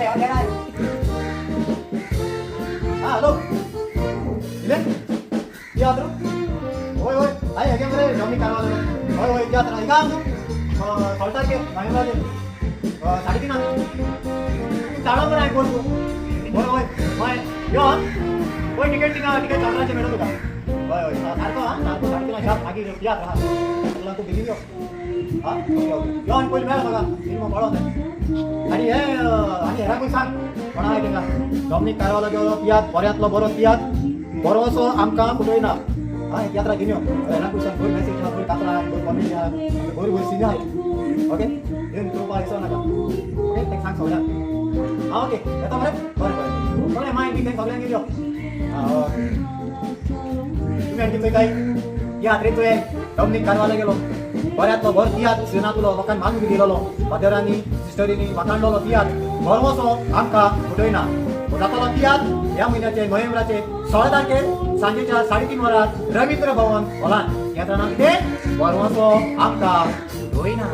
अरे यार येणार हा हॅलो इले या तर होय होय आई हेगे मरे जमी करवा दे होय होय या तर इगा सॉल्टर के महिला दे 3.5 चाळा पण आहे कोण होय होय होय यो होय तिकीट चालराचे मॅडम का होय होय सारखं हा सारखं 3.5 शाप आगी या राहा तुला तू बिलिंग हा ओके ओके यो आणि कोण मॅडम बघा मग बळवत आणि हे आणि हेरा कोण सांग कोणा आहे का डॉमिनिक कारवाला गेलो पियात बऱ्यातलो बरो पियात बरोसो आमकां कुठे ना हा यात्रा घेऊन हेरा कोण सांग कोण मेसेज कोण कातरा कोण कमेंट या कोण कोण सीन आहे ओके येऊन कृपा हिसो नका ओके ते सांग सगळ्या हा ओके येतो बरे बरे बरे बरे माय मी ते सगळ्यांनी दिलो हा तुम्ही आणखी काय यात्रेत तो डॉमिनिक कारवाला गेलो बऱ्यातलो भर तियात सिनातलो लोकांनी मागून दिलेलो फादरांनी सिस्टरींनी वाखाणलेलो तियात बरोसो आमकां उठयना जातालो तियात ह्या म्हयन्याचे नोव्हेंबराचे 16 तारखेर सांजेच्या 3:30 वरार रवींद्र भवन हॉलांत येताना कितें बरोसो आमकां उठयना